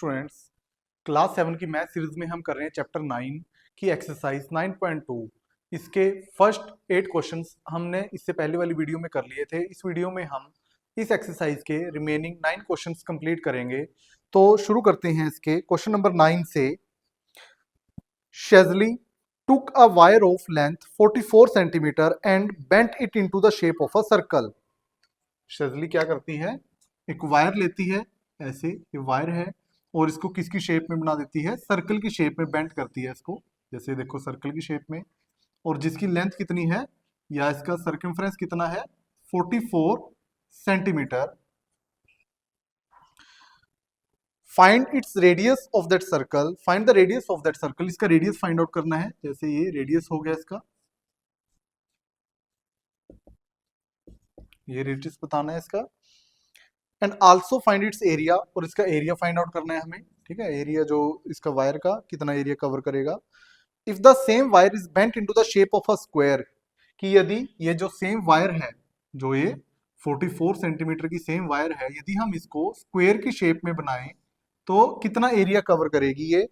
Students, class 7 की math series में हम कर रहे हैं चैप्टर 9 की एक्सरसाइज 9.2। इसके फर्स्ट 8 क्वेश्चंस हमने इससे पहले वाली वीडियो में कर लिए थे। इस वीडियो में हम इस एक्सरसाइज के रिमेनिंग 9 क्वेश्चंस कंप्लीट करेंगे। तो शुरू करते हैं इसके क्वेश्चन नंबर 9 से। शेजली took a wire of length 44 centimeter and bent it into the shape of a circle। शेजली क्या करती है, एक वायर लेती है, ऐसे ये वायर है और इसको किसकी शेप में बना देती है, सर्कल की शेप में बेंड करती है इसको। जैसे देखो सर्कल की शेप में, और जिसकी लेंथ कितनी है या इसका सर्कमफ्रेंस कितना है, 44 centimetre. Find its radius of that circle, find the radius of that circle. इसका रेडियस फाइंड आउट करना है। जैसे ये रेडियस हो गया इसका, ये रेडियस बताना है इसका। And also find its area, और इसका एरिया फाइंड आउट करना है हमें। ठीक है, एरिया जो इसका वायर का कितना एरिया कवर करेगा। If the same wire is bent into the shape of a square, कि यदि ये जो सेम वायर है, जो ये 44 सेंटीमीटर की सेम वायर है, यदि हम इसको स्क्वायर की शेप में बनाएं तो कितना एरिया कवर करेगी ये।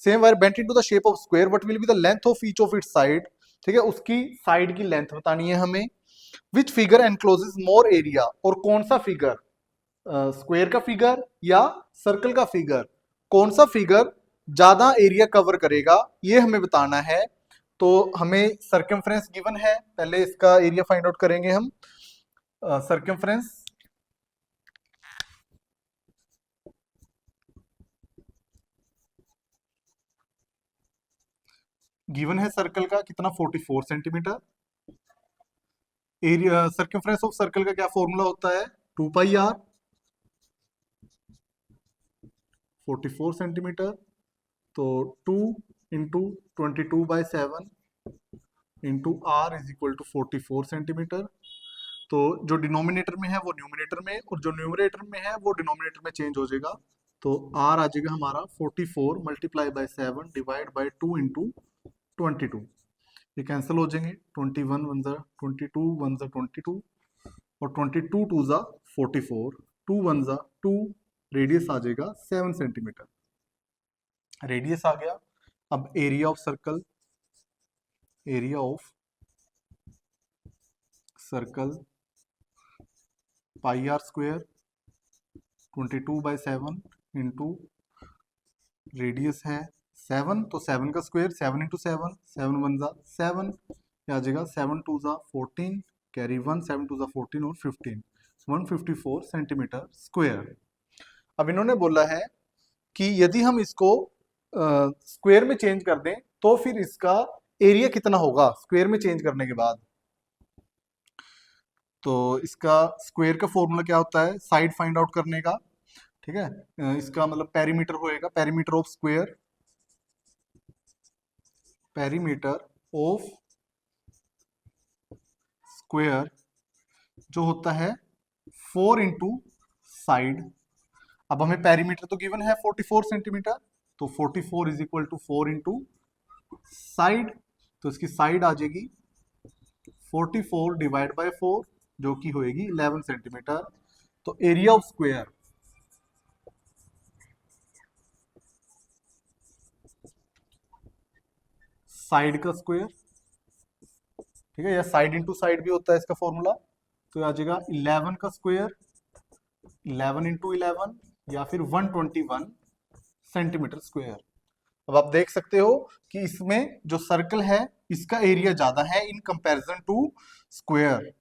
Same wire bent into the shape of square, what will be the length of each of its side. ठीक है, उसकी साइड की लेंथ बतानी है हमें। Which figure encloses more area, और कौन सा फिगर, स्क्वायर का फिगर या सर्कल का फिगर, कौन सा फिगर ज्यादा एरिया कवर करेगा, ये हमें बताना है। तो हमें सर्कमफ्रेंस गिवन है, पहले इसका एरिया फाइंड आउट करेंगे हम। सर्कमफ्रेंस गिवन है सर्कल का कितना, 44 centimetre. Area circumference of circle का क्या फॉर्मूला होता है, 2 पाई आर। 44 सेंटीमीटर तो 2 into 22/7 into R is equal to 44 centimetre. तो जो डिनोमिनेटर में है वो न्यूमिनेटर में, और जो न्यूमिनेटर में है वो डिनोमिनेटर में चेंज हो जाएगा। तो आर आ जाएगा हमारा 44 multiply by 7 divide by 2 into 22। ये कैंसिल हो जाएंगे, 21 वन ज़ा 22, 1 ज़ा 22 और 22 2 ज़ा 44, 2 1 ज़ा 2, रेडियस आ जाएगा 7 सेंटीमीटर। रेडियस आ गया। अब area of circle, area of circle pi R square 22/7 into radius है 7, तो 7 का स्क्वायर 7 इंटू 7, 7 1 ज़ा 7, आ जाएगा 7 2 ज़ा 14, कैरी 1, 7 2 ज़ा 14 और 15, 154 सेंटीमीटर स्क्वायर। अब इन्होंने बोला है कि यदि हम इसको स्क्वायर में चेंज कर दें तो फिर इसका एरिया कितना होगा स्क्वायर में चेंज करने के बाद। तो इसका स्क्वायर का फॉर्मूला क्या होता है, साइड फाइंड आउट करने का। ठीक है, इसका मतलब पेरीमीटर होएगा, perimeter of square, perimeter of square जो होता है 4 इंटू साइड। अब हमें पेरीमीटर तो गिवन है 44 सेंटीमीटर, तो 44 is equal to 4 into side, तो इसकी साइड आ जाएगी 44 डिवाइड बाय 4 जो कि होएगी 11 सेंटीमीटर। तो एरिया ऑफ स्क्वायर, साइड का स्क्वायर, ठीक है, या साइड इंटू साइड भी होता है इसका फॉर्मूला, तो आ जाएगा 11 का स्क्वायर, 11 इंटू 11 या फिर 121 सेंटीमीटर स्क्वायर। अब आप देख सकते हो कि इसमें जो सर्कल है इसका एरिया ज्यादा है इन कंपैरिजन टू स्क्वायर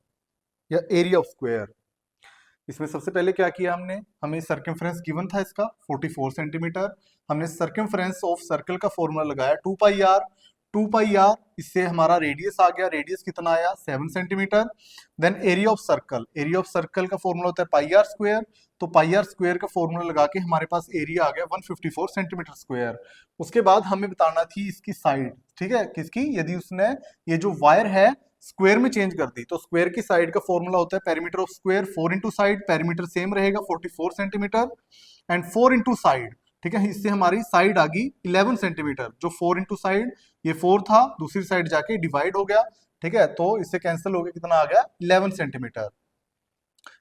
या एरिया ऑफ स्क्वायर। इसमें सबसे पहले क्या किया हमने, हमें सर्कमफ्रेंस गिवन था इसका 44 सेंटीमीटर, हमने सर्कमफ्रेंस ऑफ सर्कल का फॉर्मूला लगाया 2 पाई आर। 2 पाई आर, इससे हमारा रेडियस आ गया, रेडियस कितना आया 7 centimetre. Then area of circle, area of circle का फॉर्मूला होता है पाई आर स्क्वायर, तो पाई आर स्क्वायर का फॉर्मूला लगा के हमारे पास एरिया आ गया 154 सेंटीमीटर स्क्वायर। उसके बाद हमें बताना थी इसकी साइड, ठीक है, किसकी, यदि उसने ये जो वायर है स्क्वायर में चेंज कर दी तो स्क्वायर की साइड का फॉर्मूला होता है perimeter of square 4 into side, perimeter same रहेगा 44 सेंटीमीटर एंड 4 इंटू साइड। ठीक है, इससे हमारी साइड आ गई 11 सेंटीमीटर, जो 4 इंटू साइड, ये 4 था, दूसरी साइड जाके डिवाइड हो गया। ठीक है, तो इससे कैंसिल हो गया, कितना आ गया 11 सेंटीमीटर।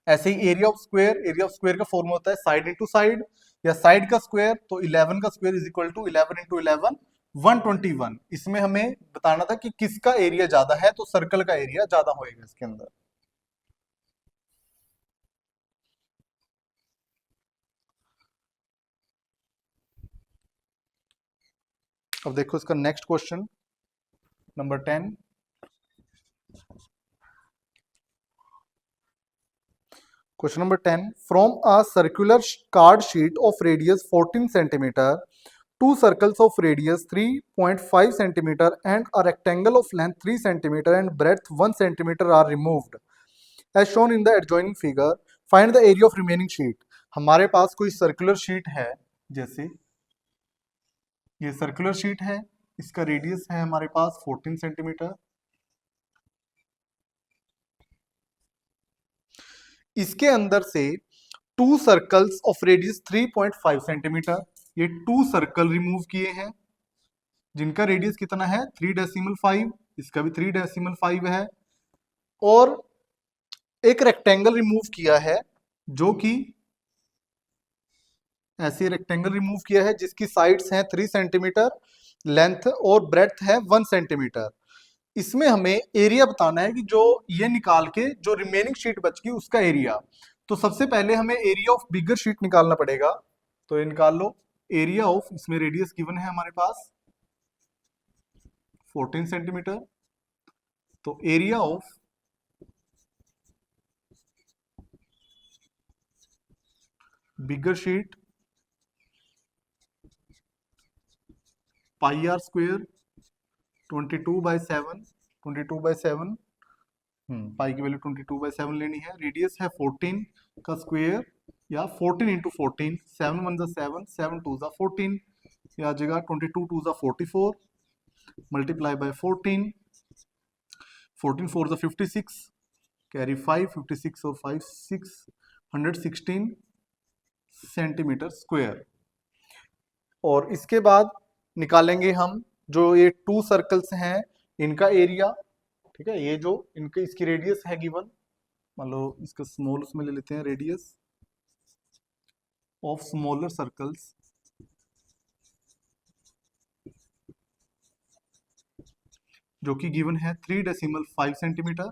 ऐसे ही area of square, area of square का फॉर्मूला होता है साइड इंटू साइड, या साइड का स्क्वायर, तो 11 का square is equal to 11 into 11 121। इसमें हमें बताना था कि किसका एरिया ज्यादा है, तो सर्कल का एरिया ज्यादा होएगा इसके अंदर। अब देखो इसका next question number 10। Question number 10. From a circular card sheet of radius 14 centimeter, two circles of radius 3.5 centimeter and a rectangle of length 3 centimeter and breadth 1 centimeter are removed. As shown in the adjoining figure, find the area of remaining sheet. हमारे पास कोई circular sheet है, जैसे ये circular sheet है, इसका radius है हमारे पास 14 सेंटीमीटर। इसके अंदर से to circles of radius 3.5 centimetre, ये टू सर्कल रिमूव किए हैं जिनका रेडियस कितना है 3.5, इसका भी 3.5 है। और एक रेक्टेंगल रिमूव किया है जो कि ऐसे रेक्टेंगल रिमूव किया है जिसकी साइड्स हैं 3 सेंटीमीटर, लेंथ और ब्रेड्थ है 1 सेंटीमीटर। इसमें हमें एरिया बताना है कि जो ये निकाल के जो रिमेनिंग शीट बच गई उसका एरिया। तो सबसे पहले हमें एरिया ऑफ बिगर शीट निकालना पड़ेगा, तो ये निकाल लो। एरिया ऑफ, इसमें रेडियस गिवन है हमारे पास 14 सेंटीमीटर, तो area of bigger sheet pi R square 22/7, 22/7, पाई की वैल्यू 22/7 लेनी है। रेडियस है 14 का स्क्वायर या 14 इंटू 14, 7 1 ज़ा 7, 7 2 ज़ा 14, या आ जाएगा 22 2 ज़ा 44, मल्टीप्लाई बाय 14, 14 4 ज़ा 56, कैरी 5, 56 और 5 6, 116 सेंटीमीटर स्क्वायर। और इसके बाद निकालेंगे हम जो ये टू सर्कल्स हैं इनका एरिया। ठीक है, ये जो इनके इसकी रेडियस है गिवन, मान लो इसका स्मॉल उसमें ले लेते हैं, रेडियस ऑफ स्मॉलर सर्कल्स जो कि गिवन है 3.5 सेंटीमीटर,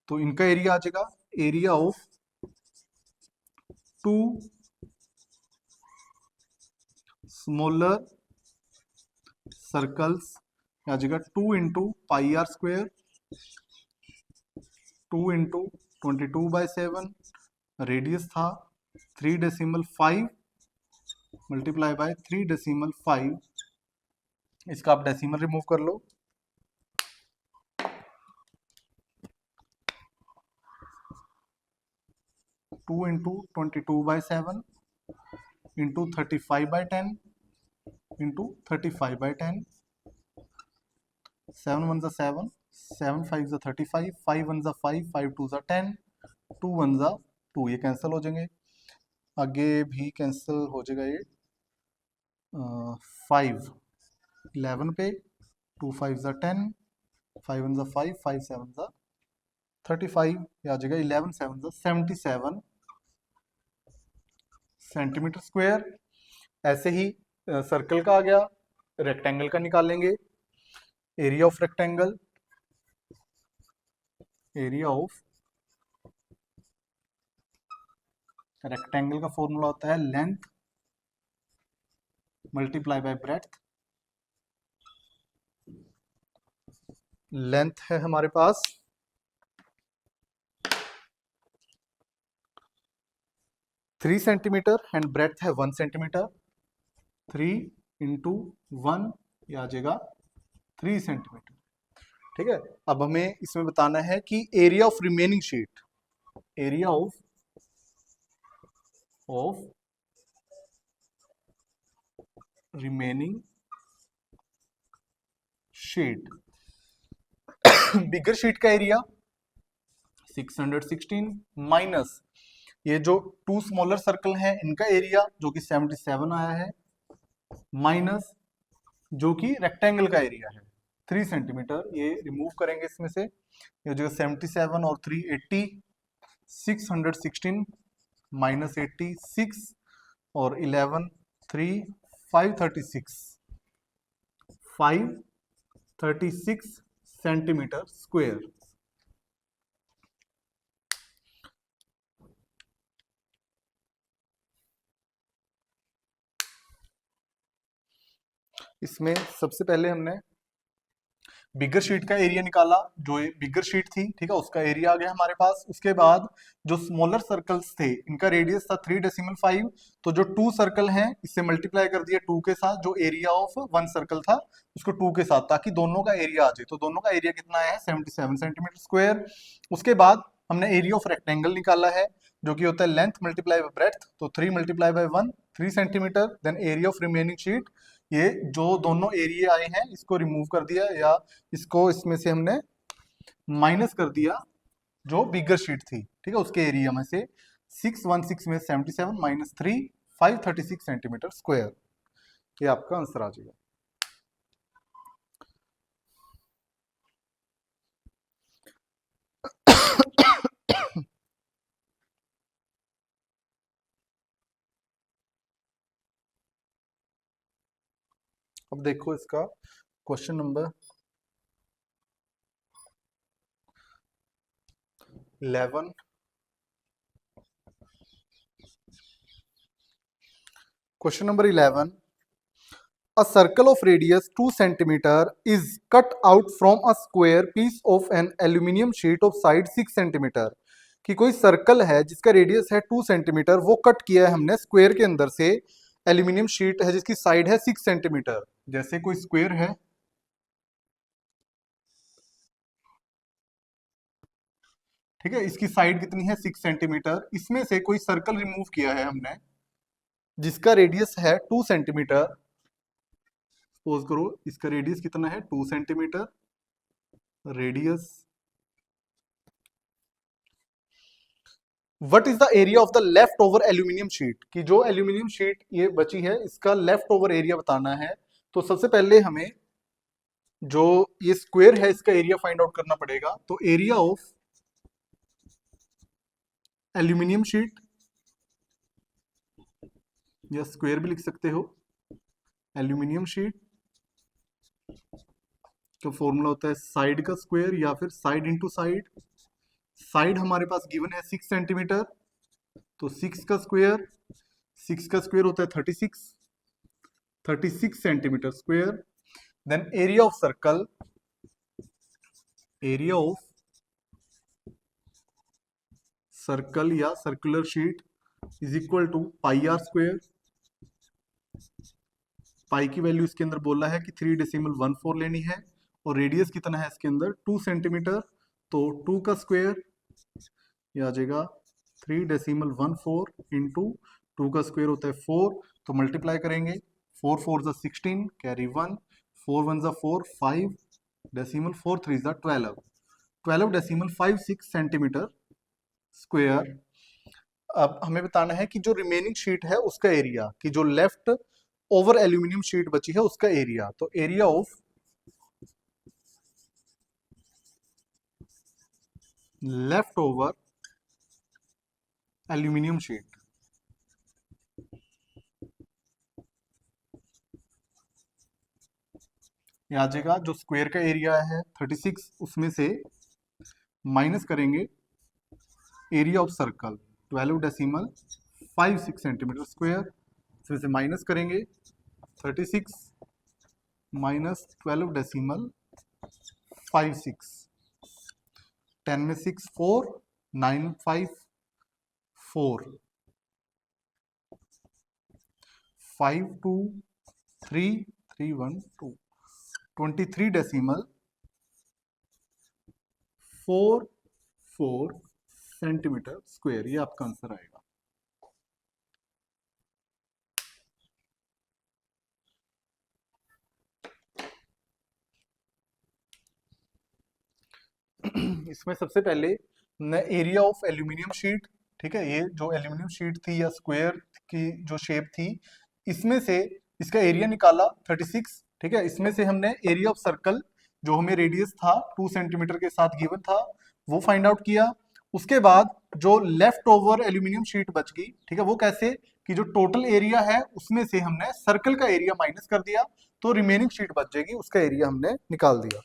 तो इनका एरिया आ जाएगा area of two smaller circles आ जाएगा 2 into pi R square, 2 into 22/7, radius था 3.5 मल्टीप्लाई बाय 3.5, इसका आप डेसिमल रिमूव कर लो। टू इंटू 22/7 इंटू 35/10 इंटू 35/10, 7 1 ज़ा 7, 7 5 ज़ा 35, 5 1 ज़ा 5, 5 2 ज़ा 10, 2 1 ज़ा 2, ये कैंसिल हो जाएंगे। आगे भी कैंसिल हो जाएगा ये, 5 11 पे, 2 5 ज़ा 10, 5 1 ज़ा 5, 5 7 ज़ा 35, ये आ जाएगा 11 7 ज़ा 77 सेंटीमीटर स्क्वायर। ऐसे ही सर्कल का आ गया, रेक्टेंगल का निकालेंगे। Area of rectangle, area of rectangle का फॉर्मूला होता है length multiply by breadth. Length है हमारे पास 3 सेंटीमीटर एंड ब्रेड्थ है 1 सेंटीमीटर, 3 इंटू 1, ये आ जाएगा 3 सेंटीमीटर। ठीक है, अब हमें इसमें बताना है कि area of remaining sheet, area of remaining sheet. Bigger sheet का एरिया 616 माइनस ये जो टू स्मॉलर सर्कल है इनका एरिया जो कि 77 आया है, माइनस जो कि रेक्टेंगल का एरिया है 3 सेंटीमीटर, ये रिमूव करेंगे इसमें से, ये जो 77 और 3 80, 616 माइनस 86, और 11 3 536 सेंटीमीटर स्क्वायर। इसमें सबसे पहले हमने बिगर शीट का एरिया निकाला, जो बिगर शीट थी, ठीक है, उसका एरिया आ गया हमारे पास। उसके बाद जो स्मॉलर सर्कल्स थे, इनका रेडियस था 3.5, तो जो 2 सर्कल हैं इससे मल्टीप्लाई कर दिया 2 के साथ, जो एरिया ऑफ 1 सर्कल था उसको 2 के साथ, ताकि दोनों का एरिया आ जाए। तो दोनों का एरिया कितना है, 77 सेंटीमीटर स्क्वायर। उसके बाद हमने एरिया ऑफ रेक्टेंगल निकाला है, जो कि होता है लेंथ मल्टीप्लाई बाय ब्रेड्थ, तो 3 multiply by 1 3 centimetre. Then area of remaining sheet, ये जो दोनों एरिया आए हैं इसको रिमूव कर दिया, या इसको इसमें से हमने माइनस कर दिया जो बिगर शीट थी, ठीक है, उसके एरिया में से 616 में 77 माइनस 3 536 सेंटीमीटर स्क्वायर। ये आपका आंसर आ जाएगा। अब देखो इसका question number 11। Question number 11, a circle of radius 2 centimeter is cut out from a square piece of an aluminium sheet of side 6 centimeter। कि कोई सर्कल है जिसका रेडियस है 2 सेंटीमीटर, वो कट किया है हमने स्क्वायर के अंदर से, एल्यूमिनियम शीट है जिसकी साइड है 6 सेंटीमीटर। जैसे कोई स्क्वायर है, ठीक है, इसकी साइड कितनी है 6 सेंटीमीटर, इसमें से कोई सर्कल रिमूव किया है हमने जिसका रेडियस है 2 सेंटीमीटर। सपोज करो इसका रेडियस कितना है 2 centimetre, radius. What is the area of the left over aluminium sheet, कि जो एल्यूमिनियम शीट ये बची है इसका लेफ्ट ओवर एरिया बताना है। तो सबसे पहले हमें जो ये स्क्वायर है इसका एरिया फाइंड आउट करना पड़ेगा। तो एरिया ऑफ एल्यूमिनियम शीट, या स्क्वायर भी लिख सकते हो, एल्यूमिनियम शीट का फॉर्मूला होता है साइड का स्क्वायर या फिर साइड इंटू साइड। साइड हमारे पास गिवन है 6 सेंटीमीटर, तो 6 का स्क्वायर, 6 का स्क्वायर होता है 36 centimetre square. Then area of circle, area of circle या circular sheet is equal to pi R square. Pi की वैल्यू इसके अंदर बोला है कि 3.14 लेनी है, और रेडियस कितना है इसके अंदर 2 सेंटीमीटर, तो 2 का स्क्वायर ये आ जाएगा 3.14 इंटू 2 का स्क्वायर होता है 4, तो मल्टीप्लाई करेंगे, 4 4 जा 16 कैरी 1, 4 1 जा 4 5 डेसिमल 4 3 जा 12.56 सेंटीमीटर स्क्वायर। अब हमें बताना है कि जो रिमेनिंग शीट है उसका एरिया, कि जो लेफ्ट ओवर एल्यूमिनियम शीट बची है उसका एरिया। तो area of left over aluminium sheet, ये आ जाएगा जो स्क्वायर का एरिया है 36, उसमें से माइनस करेंगे area of circle 12.56 centimetre square, इसमें से माइनस करेंगे 36 माइनस 12.56, 10 में 6 4 9 5 4 5 2 3 3 1 2 23.44 सेंटीमीटर स्क्वायर। ये आपका आंसर आएगा। इसमें सबसे पहले एरिया ऑफ एल्यूमिनियम शीट, ठीक है, ये जो एल्यूमिनियम शीट थी या स्क्वायर की जो शेप थी, इसमें से इसका एरिया निकाला 36, ठीक है। इसमें से हमने एरिया ऑफ सर्कल जो हमें रेडियस था 2 सेंटीमीटर के साथ गिवन था वो फाइंड आउट किया। उसके बाद जो लेफ्ट ओवर एल्यूमिनियम शीट बच गई, ठीक है, वो कैसे कि जो टोटल एरिया है उसमें से हमने सर्कल का एरिया माइनस कर दिया, तो रिमेनिंग शीट बच जाएगी, उसका एरिया हमने निकाल दिया।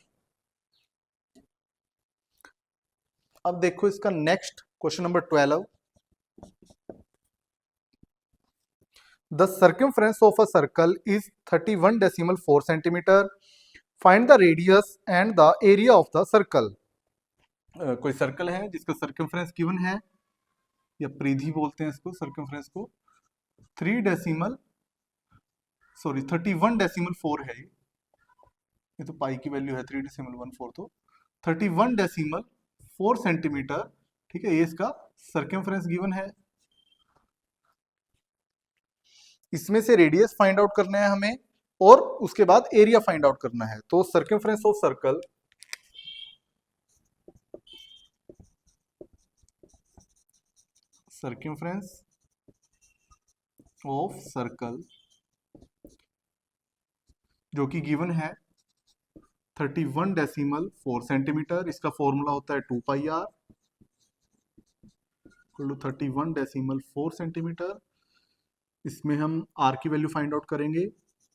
अब देखो इसका next question number 12। The circumference of a circle is 31.4 centimetre. Find the radius and the area of the circle. कोई सर्कल है जिसका सर्कमफ्रेंस गिवन है, या परिधि बोलते हैं इसको, सर्कमफ्रेंस को 31.4 है ये तो पाई की वैल्यू है 3.14, तो 31.4 सेंटीमीटर, ठीक है, ये इसका सर्कमफ्रेंस गिवन है। इसमें से रेडियस फाइंड आउट करना है हमें, और उसके बाद एरिया फाइंड आउट करना है। तो circumference of circle, circumference of circle जो कि गिवन है 31.4 सेंटीमीटर, इसका फॉर्मूला होता है 2πr = 31.4 सेंटीमीटर। इसमें हम r की वैल्यू फाइंड आउट करेंगे,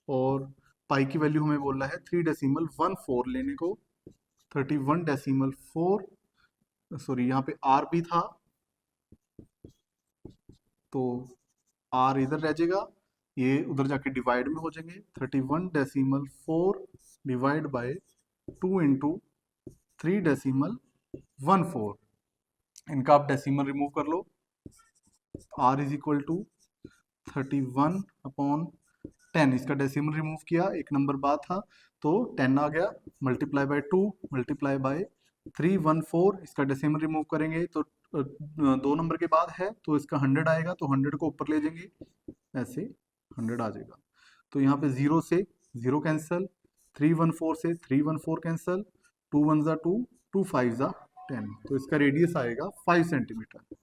और पाई की वैल्यू हमें बोल रहा है 3.14 लेने को। 31.4, सॉरी यहाँ पे r भी था, तो r इधर रह जाएगा, ये उधर जाके डिवाइड में हो जाएंगे। 31.4 डिवाइड बाय 2 इंटू 3.14, इनका आप डेसिमल रिमूव कर लो। r इज इक्वल टू 31/10, इसका डेसिमल रिमूव किया, एक नंबर बाद था तो 10 आ गया, मल्टीप्लाई बाय 2 मल्टीप्लाई बाय 314, इसका डेसिमल रिमूव करेंगे तो 2 नंबर के बाद है तो इसका 100 आएगा, तो 100 को ऊपर ले जाएंगे, ऐसे 100 आ जाएगा। तो यहाँ पे 0 से 0 कैंसिल, 314 से 314 कैंसिल, 2 1 जा 2, 2 5 जा 10, तो इसका रेडियस आएगा 5 सेंटीमीटर।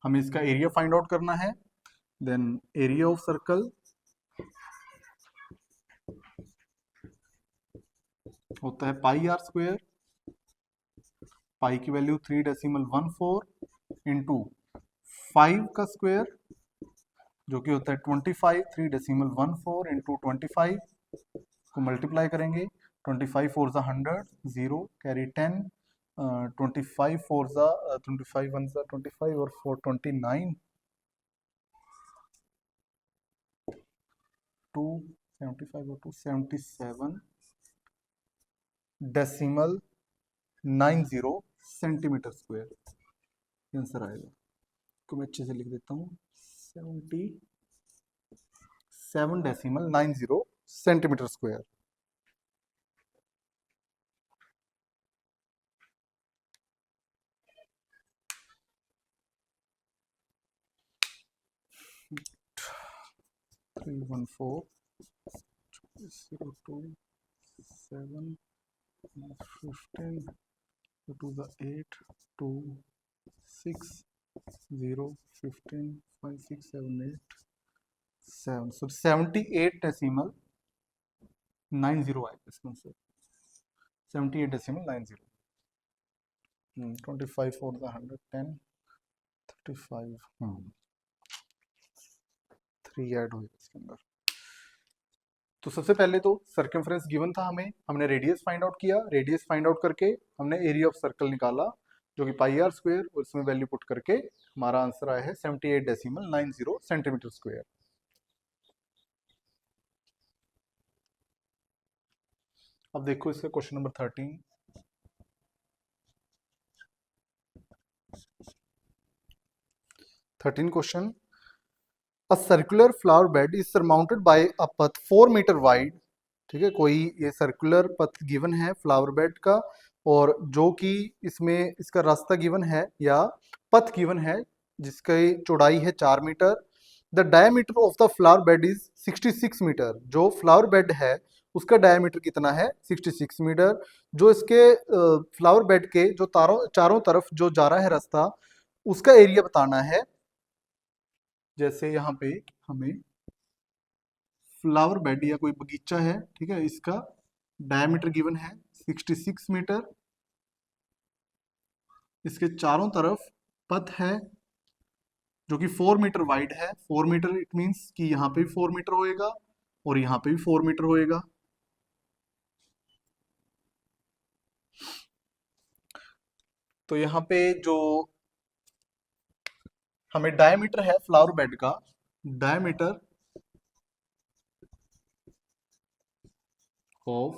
हमें इसका एरिया फाइंड आउट करना है। देन एरिया ऑफ सर्कल होता है πr², पाई की वैल्यू 3.14 इंटू 5 का स्क्वायर जो कि होता है 25, 3.14 इंटू 25 को मल्टीप्लाई करेंगे, 25 4 जा 100, 0 कैरी 10, 25 4 जा 25 1 जा 25 और 4 29, 275 और 277 डेसिमल 90 सेंटीमीटर स्क्वायर आंसर आएगा। को मैं अच्छे से लिख देता हूँ, 77.90 centimetre square. Three one four 0 2 7 15 to the 8 2 6 0 15 5 6 7 8 7, so 78.90 आएगा इसका आंसर, 78.90। 25 4 the 110 35, 3 ऐड होगा इसके अंदर। तो सबसे पहले तो सर्कमफ्रेंस गिवन था हमें, हमने रेडियस फाइंड आउट किया, रेडियस फाइंड आउट करके हमने एरिया ऑफ सर्कल निकाला जो कि πr², और इसमें वैल्यू पुट करके हमारा आंसर आया है 78.90 सेंटीमीटर स्क्वायर। अब देखो इसका question number 13। Question, a circular flower bed is surmounted by a path 4 metre wide. ठीक है, कोई ये सर्कुलर पथ गिवन है फ्लावर बेड का, और जो कि इसमें इसका रास्ता गिवन है या पथ गिवन है जिसकी चौड़ाई है 4 metre. The diameter of the flower bed is 66 metre. जो फ्लावर बेड है उसका डायमीटर कितना है, 66 मीटर। जो इसके फ्लावर बेड के जो चारों तरफ जो जा रहा है रास्ता, उसका एरिया बताना है। जैसे यहाँ पे हमें फ्लावर बेड या कोई बगीचा है, ठीक है, इसका डायमीटर गिवन है 66 मीटर, इसके चारों तरफ पथ है जो कि 4 मीटर वाइड है। 4 मीटर इट मीन्स कि यहाँ पे भी 4 मीटर होएगा और यहाँ पे भी 4 मीटर होएगा। तो यहाँ पे जो हमें डायमीटर है फ्लावर बेड का, डायमीटर ऑफ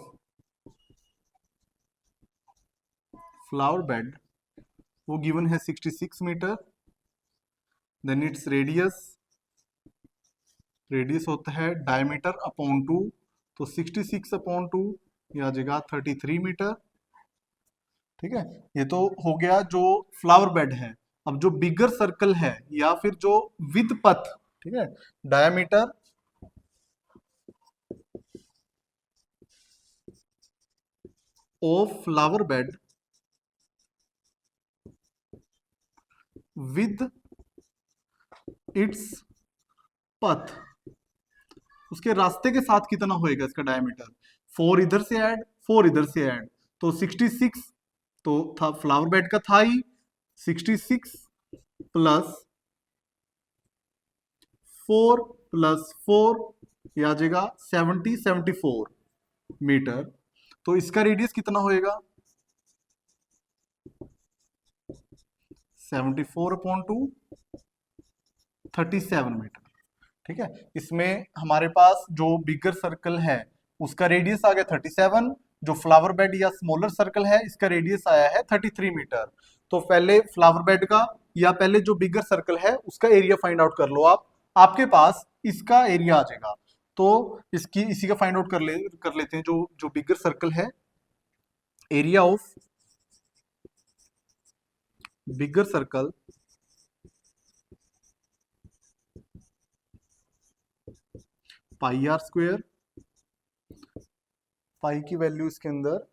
फ्लावर बेड वो गिवन है 66 मीटर। देन इट्स रेडियस होता है डायमीटर अपॉन 2, तो 66 अपॉन 2 ये आ जाएगा 33 मीटर। ठीक है, ये तो हो गया जो फ्लावर बेड है। अब जो बिगर सर्कल है या फिर जो विद पथ, ठीक है, diameter of flower bed with its पथ, उसके रास्ते के साथ कितना होएगा इसका डायमीटर। 4 इधर से ऐड, 4 इधर से ऐड, तो 66 तो था फ्लावर बेड का था ही 66 प्लस 4 प्लस 4 ये आ जाएगा 74 मीटर। तो इसका रेडियस कितना होएगा 74 अपॉन 2 37 मीटर। ठीक है, इसमें हमारे पास जो बिगर सर्कल है उसका रेडियस आ गया 37, जो फ्लावर बेड या स्मॉलर सर्कल है इसका रेडियस आया है 33 मीटर। तो पहले फ्लावर बेड का या पहले जो बिगर सर्कल है उसका एरिया फाइंड आउट कर लो आप, आपके पास इसका एरिया आ जाएगा। तो इसी का फाइंड आउट कर लेते हैं। जो जो बिगर सर्कल है, area of bigger circle pi R square, pi की वैल्यू इसके अंदर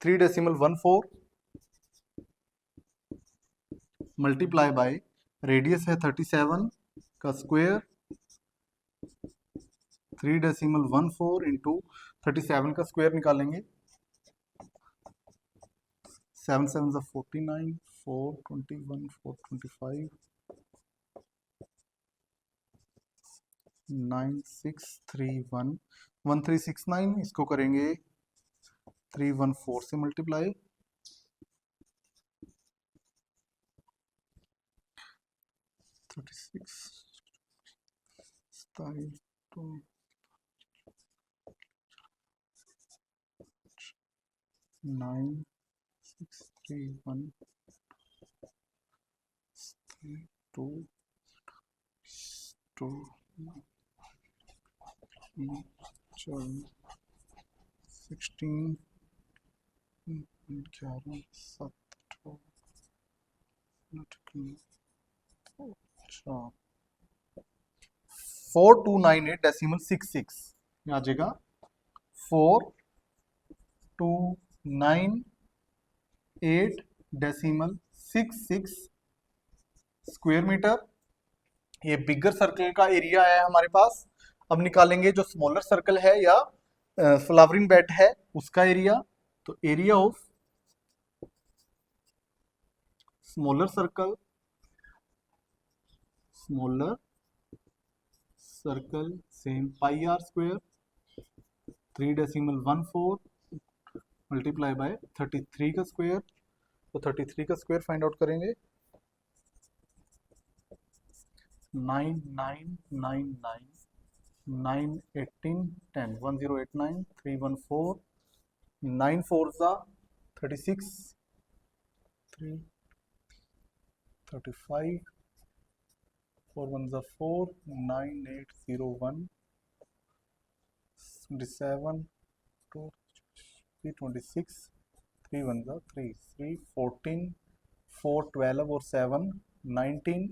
3.14 मल्टीप्लाई बाय रेडियस है 37 का स्क्वायर, 3.14 इंटू 37 का स्क्वायर निकालेंगे, 7 7 49, 421, 425, 9631, 1369, इसको करेंगे 314 से मल्टीप्लाई, 36 9631 2 2 16 11 7 4298.66 आ जाएगा 4298.66 स्क्वायर मीटर। ये बिगर सर्कल का एरिया है हमारे पास। अब निकालेंगे जो स्मॉलर सर्कल है या फ्लावरिंग बेड है उसका एरिया। तो area of smaller circle same pi R square 3.14 multiply by 33 का स्क्वायर। तो 33 का स्क्वायर फाइंड आउट करेंगे 9999 918 10 1089 314 9 4 36 3 35 4 1 4 9801 27 2 326 3 1 3 3 14 4 12 और 7 19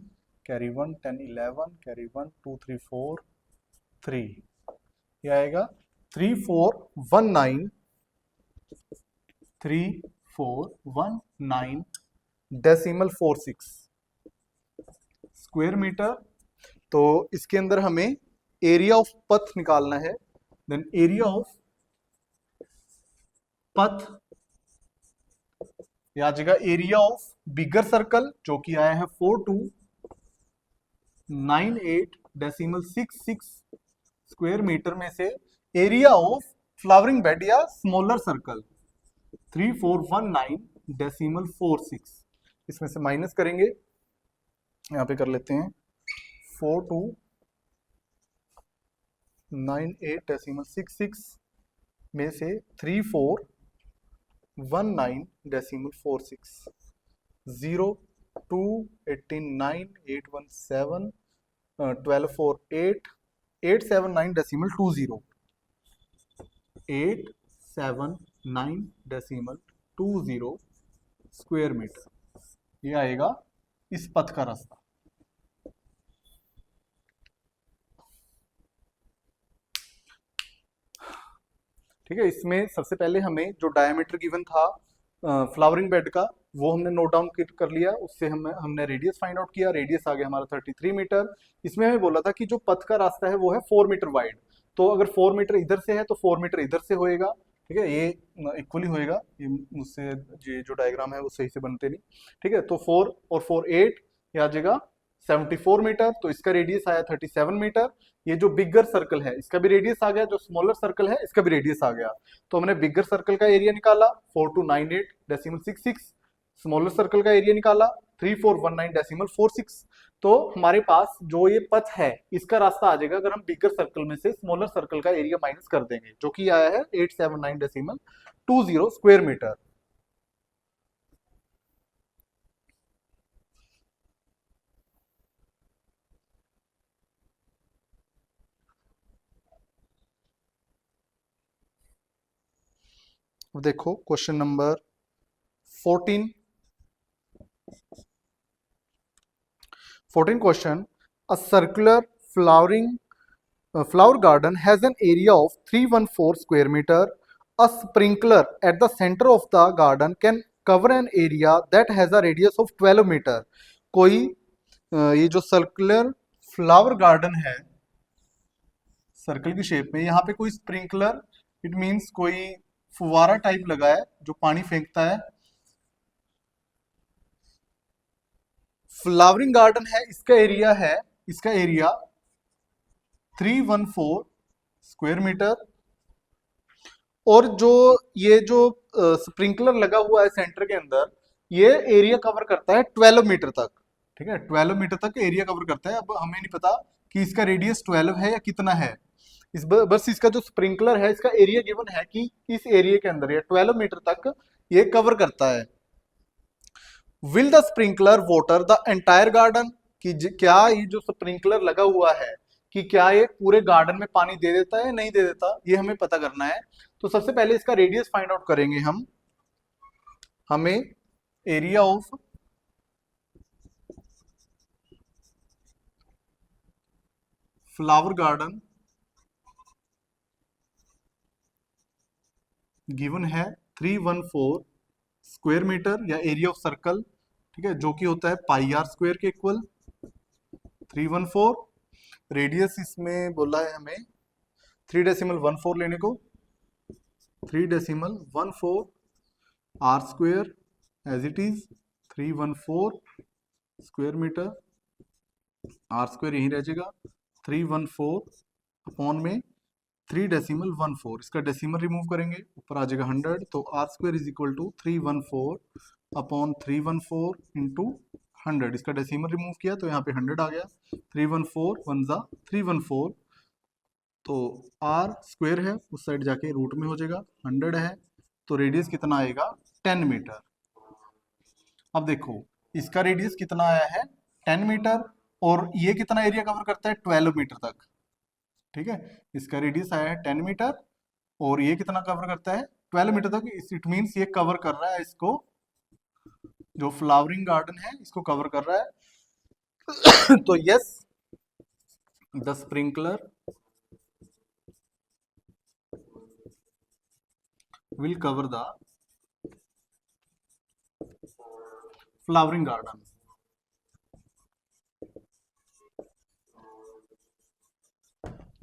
कैरी 1 10 11 कैरी 1 2 3 4 3, ये आएगा 3419 स्क्वायर मीटर। तो इसके अंदर हमें एरिया ऑफ पथ निकालना है। देन एरिया ऑफ पथ या जगह एरिया ऑफ बिगर सर्कल जो कि आया है 42 98.66 स्क्वायर मीटर में से एरिया ऑफ फ्लावरिंग बेड या स्मॉलर सर्कल 3419.46, इसमें से माइनस करेंगे, यहाँ पे कर लेते हैं 4298.66 में से 3419.46, 0, 2, 89, 817, 12, 4, 8, 879.20, 879.20 स्क्वायर मीटर, ये आएगा इस पथ का रास्ता। ठीक है, इसमें सबसे पहले हमें जो डायमीटर गिवन था फ्लावरिंग बेड का वो हमने नोट डाउन कर लिया, उससे हमने रेडियस फाइंड आउट किया, रेडियस आ गया हमारा 33 मीटर। इसमें हमें बोला था कि जो पथ का रास्ता है वो है 4 मीटर वाइड, तो अगर 4 मीटर इधर से है तो 4 मीटर इधर से होएगा। ठीक है, ये इक्वली होएगा, ये मुझसे ये जो डायग्राम है वो सही से बनते नहीं। ठीक है, तो 4 और 4 8, ये आ जाएगा 74 मीटर, तो इसका रेडियस आया 37 मीटर। ये जो बिगर सर्कल है इसका भी रेडियस आ गया, जो स्मॉलर सर्कल है इसका भी रेडियस आ गया। तो हमने बिगर सर्कल का एरिया निकाला 4298.66, स्मॉलर सर्कल का एरिया निकाला 3419.46। तो हमारे पास जो ये पथ है इसका रास्ता आ जाएगा अगर हम बिगर सर्कल में से स्मॉलर सर्कल का एरिया माइनस कर देंगे, जो कि आया है 879.20 स्क्वायर मीटर। अब देखो question number 14 question, a circular flower garden has an area of 314 square meter. A sprinkler at the center of the garden can cover an area that has a radius of 12 meter. कोई ये जो circular flower garden है circle की shape में, यहाँ पे कोई sprinkler, it means कोई फुवारा टाइप लगा है जो पानी फेंकता है। फ्लावरिंग गार्डन है, इसका एरिया 314 स्क्वायर मीटर, और जो ये जो स्प्रिंकलर लगा हुआ है सेंटर के अंदर, ये एरिया कवर करता है 12 मीटर तक। ठीक है, 12 मीटर तक एरिया कवर करता है। अब हमें नहीं पता कि इसका रेडियस 12 है या कितना है, बस इसका जो स्प्रिंकलर है इसका एरिया गिवन है कि इस एरिया के अंदर या 12 मीटर तक ये कवर करता है। Will the sprinkler water the entire garden, कि क्या ये जो स्प्रिंकलर लगा हुआ है कि क्या ये पूरे गार्डन में पानी दे देता है या नहीं दे देता, ये हमें पता करना है। तो सबसे पहले इसका रेडियस फाइंड आउट करेंगे हम। हमें area of flower garden given है 314 स्क्वायर मीटर या एरिया ऑफ सर्कल, ठीक है, जो कि होता है पाई आर स्क्वायर के इक्वल 314। रेडियस इसमें बोला है हमें 3.14 लेने को, 3.14 R square as it is 314 square metre, R square यहीं रह जाएगा 314 अपॉन में 3.14, इसका डेसिमल रिमूव करेंगे ऊपर आ जाएगा 100, तो R square is equal to 314 upon 314 into 100, इसका डेसिमल रिमूव किया तो यहाँ पे 100 आ गया, 314 वन जा 314, तो आर स्क्वायर है उस साइड जाके रूट में हो जाएगा, 100 है तो रेडियस कितना आएगा 10 मीटर। अब देखो इसका रेडियस कितना आया है 10 मीटर, और ये कितना एरिया कवर करता है 12 मीटर तक। ठीक है, इसका रेडियस आया है 10 मीटर और ये कितना कवर करता है 12 मीटर तक, इट मींस ये कवर कर रहा है इसको, जो फ्लावरिंग गार्डन है इसको कवर कर रहा है। तो yes, the sprinkler will cover the flowering garden.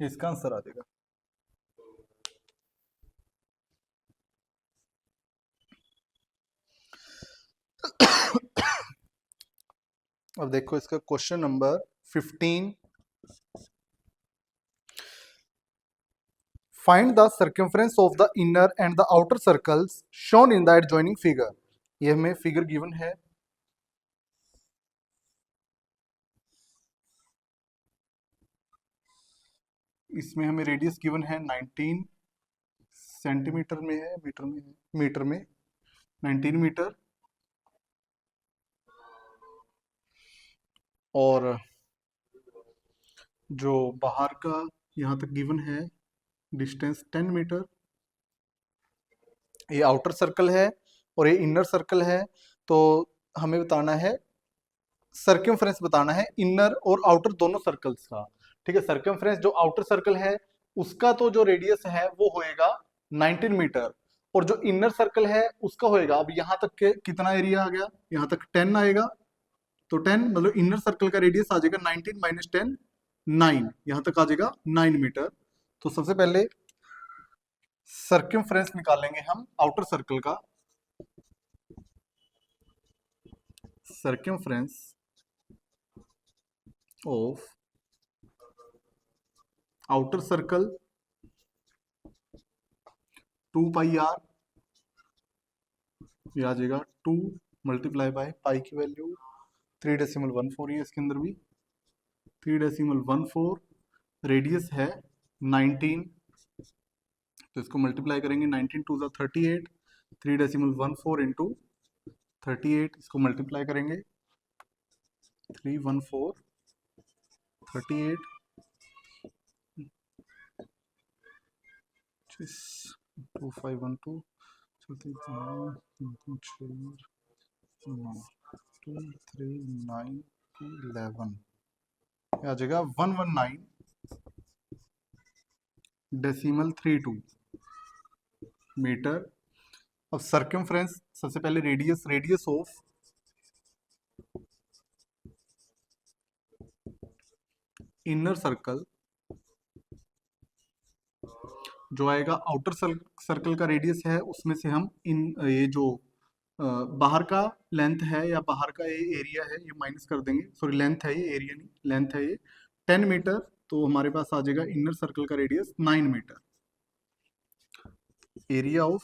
इसका आंसर आ जाएगा। अब देखो इसका question number 15. Find the circumference of the inner and the outer circles shown in the adjoining figure. ये हमें फिगर गिवन है। इसमें हमें रेडियस गिवन है 19 सेंटीमीटर में है, मीटर में 19 मीटर, और जो बाहर का यहाँ तक गिवन है डिस्टेंस 10 मीटर। ये आउटर सर्कल है और ये इनर सर्कल है, तो हमें बताना है सर्कमफ्रेंस बताना है इनर और आउटर दोनों सर्कल्स का। ठीक है, सर्कमफ्रेंस जो आउटर सर्कल है उसका तो जो रेडियस है वो होएगा 19 मीटर, और जो इनर सर्कल है उसका होएगा, अब यहाँ तक के कितना एरिया आ गया, यहाँ तक 10 आएगा, तो 10 मतलब इनर सर्कल का रेडियस आ जाएगा 19 माइनस 10, 9, यहाँ तक आ जाएगा 9 मीटर। तो सबसे पहले सर्कमफ्रेंस निकालेंगे हम आउटर सर्कल का। Circumference of outer circle 2 pi R, ये आ जाएगा 2 मल्टीप्लाई बाय पाई की वैल्यू 3.14 है, इसके अंदर भी 3.14, रेडियस है 19, तो इसको मल्टीप्लाई करेंगे 19 टू ज़ा 38, 3.14 इंटू 38, इसको मल्टीप्लाई करेंगे 314 38 2512 239 11, आ जाएगा 119.32 मीटर। अब सर्कमफ्रेंस, सबसे पहले रेडियस ऑफ इनर सर्कल जो आएगा आउटर सर्कल का रेडियस है, उसमें से हम ये जो बाहर का लेंथ है या बाहर का ये एरिया है ये माइनस कर देंगे, सॉरी लेंथ है ये, एरिया नहीं, लेंथ है ये 10 मीटर, तो हमारे पास आ जाएगा इनर सर्कल का radius 9 metre. Area of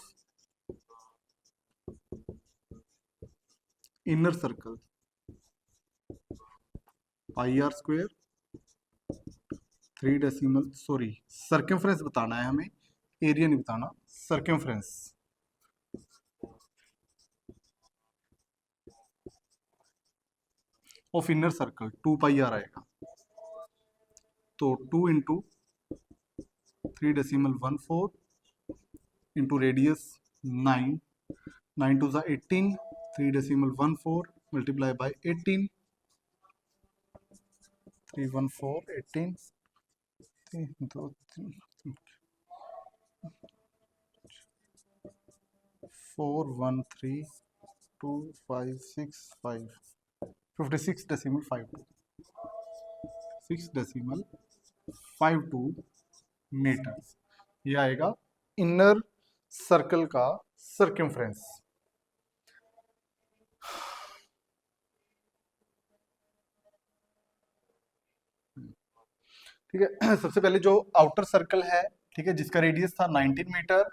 inner circle pi R square 3 decimal, sorry circumference बताना है हमें, एरिया नहीं बताना, circumference of inner circle 2 pi R आएगा, तो 2 इंटू 3.14 इंटू रेडियस 9, 9 टू ज़ा 18, 3.14 मल्टीप्लाई बाय 18, 314 18, 2 4 1 3 2 5 6 5 56.52 6.52 मीटर, ये आएगा इनर सर्कल का सर्कमफ्रेंस। ठीक है, सबसे पहले जो आउटर सर्कल है, ठीक है, जिसका रेडियस था 19 मीटर,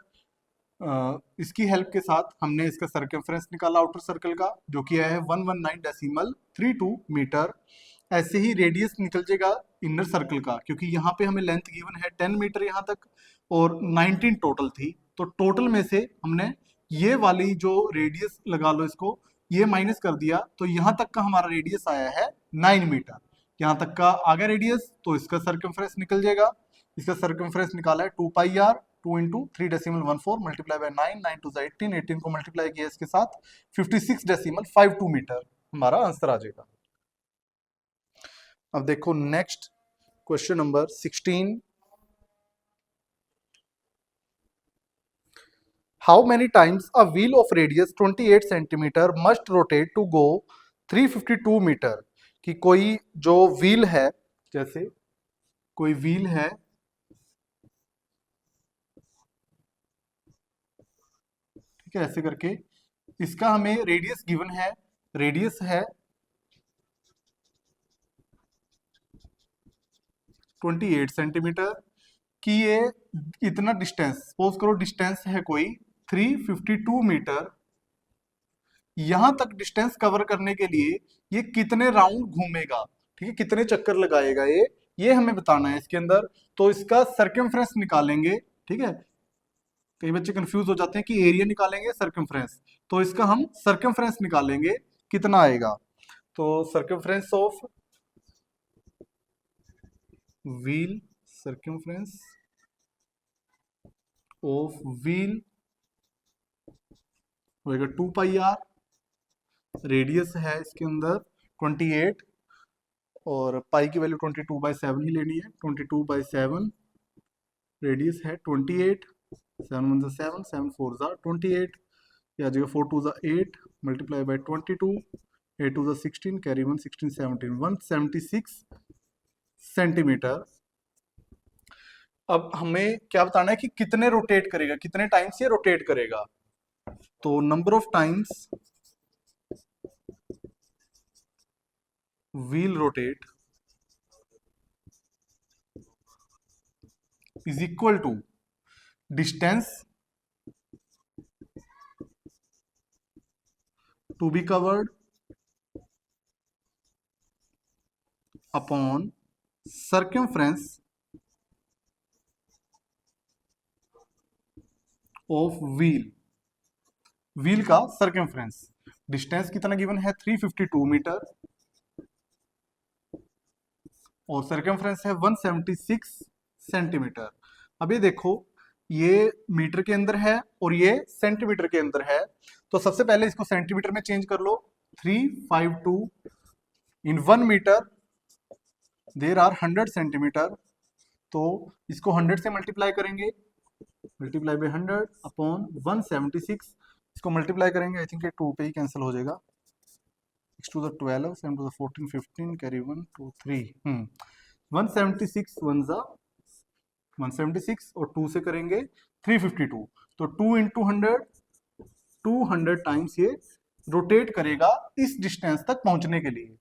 इसकी हेल्प के साथ हमने इसका सर्कमफ्रेंस निकाला आउटर सर्कल का, जो कि है 119.32 मीटर। ऐसे ही रेडियस निकल जाएगा इनर सर्कल का, क्योंकि यहाँ पे हमें लेंथ गिवन है 10 मीटर यहाँ तक और 19 टोटल थी, तो टोटल में से हमने ये वाली जो रेडियस लगा लो इसको, ये माइनस कर दिया, तो यहाँ तक का हमारा रेडियस आया है 9 मीटर। यहाँ तक का आ गया रेडियस, तो इसका सर्कमफ्रेंस निकल जाएगा। इसका सर्कमफ्रेंस निकाला है 2 pi R, 2 into 3.14 multiply by 9, 9 two 18, 18 को मल्टीप्लाई किया इसके साथ 56.52 मीटर हमारा आंसर आ जाएगा। अब देखो next question number 16। How many times a wheel of radius 28 centimetre must rotate to go 352 metre, कि कोई जो व्हील है, जैसे कोई व्हील है, ठीक है, ऐसे करके इसका हमें रेडियस गिवन है, रेडियस है 28 सेंटीमीटर कि ये इतना डिस्टेंस, सपोज करो डिस्टेंस है कोई 352 मीटर, यहां तक डिस्टेंस कवर करने के लिए ये कितने राउंड घूमेगा, ठीक है, कितने चक्कर लगाएगा ये हमें बताना है इसके अंदर। तो इसका सर्कमफ्रेंस निकालेंगे, ठीक है। कई बच्चे कंफ्यूज हो जाते हैं कि एरिया निकालेंगे सर्कमफ्रेंस, तो इसका हम सर्कमफ्रेंस निकालेंगे कितना आएगा। तो circumference of wheel, circumference of wheel होएगा 2 पाई आर, रेडियस है इसके अंदर 28 और पाई की वैल्यू 22/7 ही लेनी है, 22/7, रेडियस है 28, 7 1 7, 7 4 28, ये आ जाएगा 4 2 8 मल्टीप्लाई बाय 22, 8 2 16, कैरी 1 16 17, 176 सेंटीमीटर। अब हमें क्या बताना है कि कितने रोटेट करेगा, कितने टाइम्स ये रोटेट करेगा। तो number of times wheel rotate is equal to distance to be covered upon circumference of wheel, wheel का सर्कमफ्रेंस, डिस्टेंस कितना गिवन है 352 मीटर और सर्कमफ्रेंस है 176 सेंटीमीटर। अब ये देखो, ये मीटर के अंदर है और ये सेंटीमीटर के अंदर है, तो सबसे पहले इसको सेंटीमीटर में चेंज कर लो। 352 इन 1 मीटर देर आर 100 सेंटीमीटर, तो इसको 100 से मल्टीप्लाई करेंगे, मल्टीप्लाई बाय 100 अपॉन 176, इसको मल्टीप्लाई करेंगे, आई थिंक ये 2 पे ही कैंसिल हो जाएगा, 6 to the 12, 7 to the 14, 15, carry 1 2 3, 176 1 जा 176 और 2 से करेंगे 352, तो 2 इंटू 100, 200 टाइम्स ये रोटेट करेगा इस डिस्टेंस तक पहुंचने के लिए,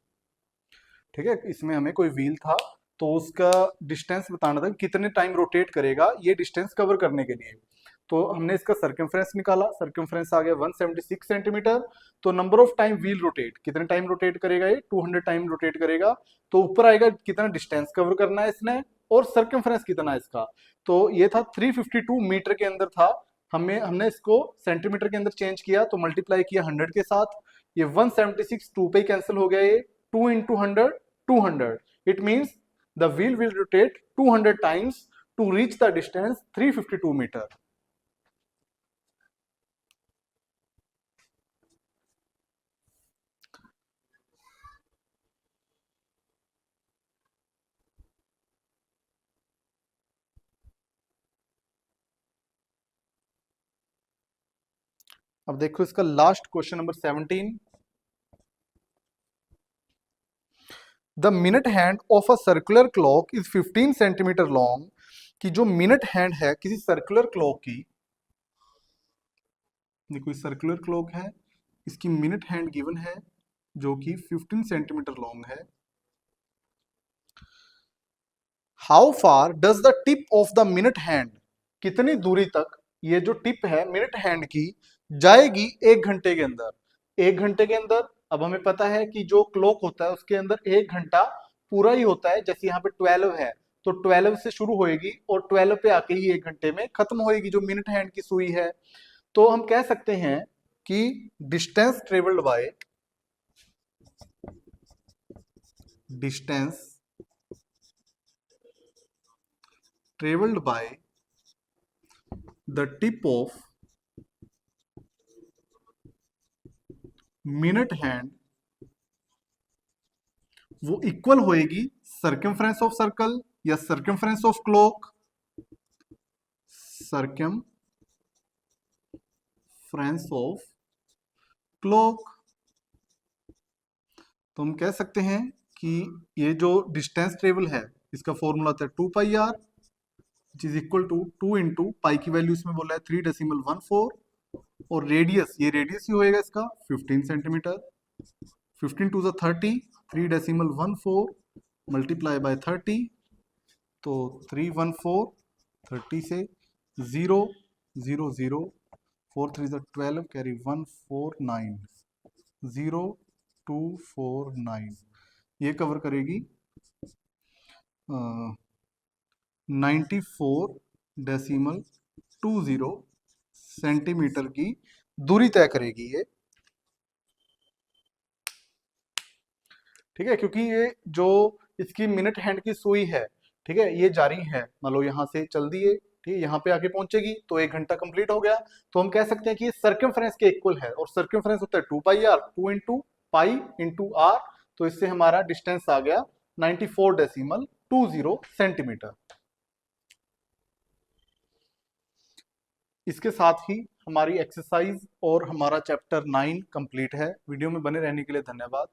ठीक है। इसमें हमें कोई व्हील था तो उसका डिस्टेंस बताना था कितने टाइम रोटेट करेगा ये डिस्टेंस कवर करने के लिए। तो हमने इसका सर्कमफ्रेंस निकाला, सर्कमफ्रेंस आ गया 176 सेंटीमीटर। तो number of time wheel rotate, कितने टाइम रोटेट करेगा ये, 200 टाइम रोटेट करेगा। तो ऊपर आएगा कितना डिस्टेंस कवर करना है इसने और सर्कमफ्रेंस कितना है इसका। तो ये था 352 मीटर के अंदर था, हमने इसको सेंटीमीटर के अंदर चेंज किया, तो मल्टीप्लाई किया 100 के साथ, ये 176 2 पे कैंसिल हो गया, ये 2 into 100 200, it means the wheel will rotate 200 times to reach the distance 352 metre. अब देखो इसका last question number 17, the minute hand of a circular clock is 15 centimetre long, कि जो मिनट हैंड है किसी सर्कुलर क्लॉक की, देखो सर्कुलर क्लॉक है, इसकी मिनट हैंड गिवन है जो कि 15 सेंटीमीटर लॉन्ग है। How far does the tip of the minute hand, कितनी दूरी तक ये जो टिप है मिनट हैंड की जाएगी 1 घंटे के अंदर। 1 घंटे के अंदर, अब हमें पता है कि जो क्लॉक होता है उसके अंदर 1 घंटा पूरा ही होता है, जैसे यहाँ पे 12 है तो 12 से शुरू होएगी और 12 पे आके ही 1 घंटे में खत्म होएगी जो मिनट हैंड की सुई है। तो हम कह सकते हैं कि distance travelled by, distance traveled by the tip of minute hand वो इक्वल होएगी सर्कमफ्रेंस ऑफ सर्कल या circumference of clock, circumference of clock. तो हम कह सकते हैं कि ये जो डिस्टेंस ट्रेवल है इसका फॉर्मूला था 2 pi R which is equal to 2 into pi की वैल्यू इसमें बोला है 3.14 और रेडियस, ये रेडियस ही होएगा इसका 15 centimetre, 15 to the 30, 3.14 multiply by 30 तो 314 30 से 0 0 0 4 3 12 कैरी 149 0 2 4 9 ये कवर करेगी 94.20 सेंटीमीटर की दूरी तय करेगी ये। ठीक है, क्योंकि ये जो इसकी मिनट हैंड की सुई है, ठीक है, ये जारी है, मान लो यहाँ से चल दिए, ठीक है, यहाँ पे आके पहुंचेगी तो 1 घंटा कंप्लीट हो गया। तो हम कह सकते हैं कि ये सर्कमफ्रेंस के इक्वल है, और सर्कमफ्रेंस होता है 2πr, 2 into pi into are. तो इससे हमारा डिस्टेंस आ गया 94.20 सेंटीमीटर। इसके साथ ही हमारी एक्सरसाइज और हमारा चैप्टर 9 कंप्लीट है। वीडियो में बने रहने के लिए धन्यवाद।